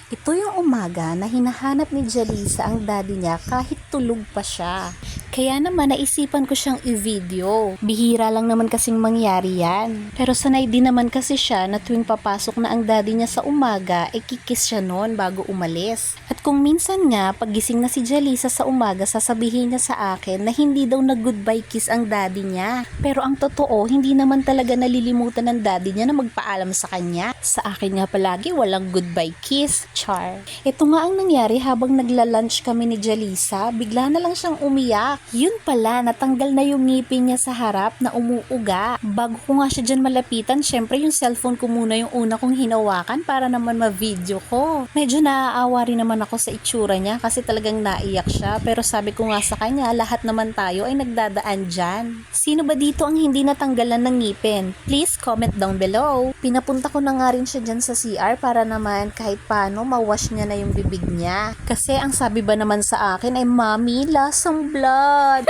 Ito yung umaga na hinahanap ni Jalisa ang daddy niya kahit tulog pa siya. Kaya naman naisipan ko siyang i-video. Bihira lang naman kasing mangyari yan. Pero sanay din naman kasi siya na tuwing papasok na ang daddy niya sa umaga, kikis siya noon bago umalis. At kung minsan nga, paggising na si Jalisa sa umaga, sasabihin niya sa akin na hindi daw nag-goodbye kiss ang daddy niya. Pero ang totoo, hindi naman talaga nalilimutan ng daddy niya na magpaalam sa kanya. Sa akin nga palagi, walang goodbye kiss. Char. Ito nga ang nangyari habang nagla-lunch kami ni Jalisa, bigla na lang siyang umiyak. Yun pala, natanggal na yung ngipin niya sa harap na umuuga. Bago ko nga siya dyan malapitan, syempre yung cellphone ko muna yung una kong hinawakan para naman ma-video ko. Medyo naaawa rin naman ako sa itsura niya kasi talagang naiyak siya. Pero sabi ko nga sa kanya, lahat naman tayo ay nagdadaan dyan. Sino ba dito ang hindi natanggalan ng ngipin? Please comment down below. Pinapunta ko na nga rin siya dyan sa CR para naman kahit paano mawash niya na yung bibig niya. Kasi ang sabi ba naman sa akin ay, "Mami, lasang blood."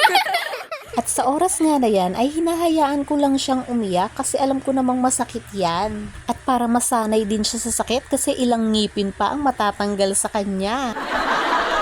At sa oras nga na yan ay hinahayaan ko lang siyang umiyak kasi alam ko namang masakit yan. At para masanay din siya sa sakit kasi ilang ngipin pa ang matatanggal sa kanya.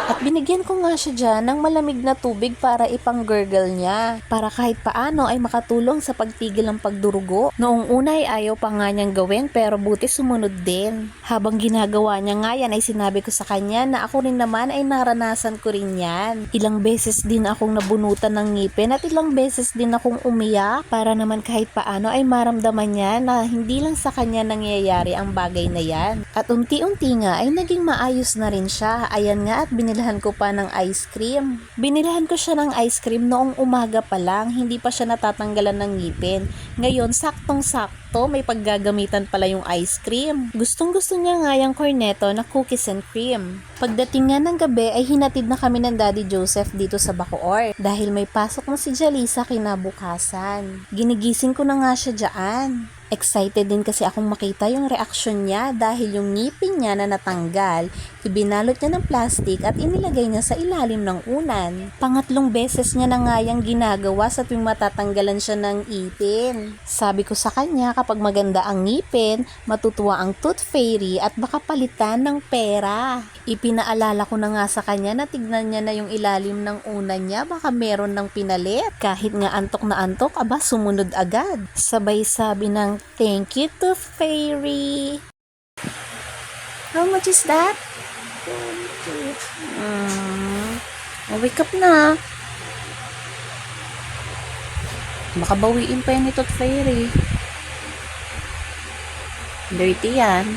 At binigyan ko nga siya dyan ng malamig na tubig para ipang-gurgle niya. Para kahit paano ay makatulong sa pagtigil ng pagdurugo. Noong una ay ayaw pa nga niyang gawin pero buti sumunod din. Habang ginagawa niya nga yan ay sinabi ko sa kanya na ako rin naman ay naranasan ko rin yan. Ilang beses din akong nabunutan ng ngipin at ilang beses din akong umiyak para naman kahit paano ay maramdaman niya na hindi lang sa kanya nangyayari ang bagay na yan. At unti-unti nga ay naging maayos na rin siya. Ayan nga at binilhan ko pa ng ice cream. Binilhan ko siya ng ice cream noong umaga pa lang, hindi pa siya natatanggalan ng ngipin. Ngayon, saktong-sakto, may paggagamitan pala yung ice cream. Gustong-gusto niya nga yung cornetto na cookies and cream. Pagdating nga ng gabi ay hinatid na kami ng Daddy Joseph dito sa Bacoor dahil may pasok na si Jalisa kinabukasan. Ginigising ko na nga siya dyan. Excited din kasi akong makita yung reaksyon niya dahil yung ngipin niya na natanggal, ibinalot niya ng plastic at inilagay niya sa ilalim ng unan. Pangatlong beses niya na nga yung ginagawa sa tuwing matatanggalan siya ng ipin. Sabi ko sa kanya kapag maganda ang ngipin, matutuwa ang tooth fairy at baka palitan ng pera. Ipinaalala ko na nga sa kanya na tignan niya na yung ilalim ng unan niya, baka meron ng pinalit. Kahit nga antok na antok, aba sumunod agad. Sabay sabi ng, "Thank you, tooth fairy." How much is that? Wake up na. Baka bawiin pa yan ni tooth fairy. Dirty yan.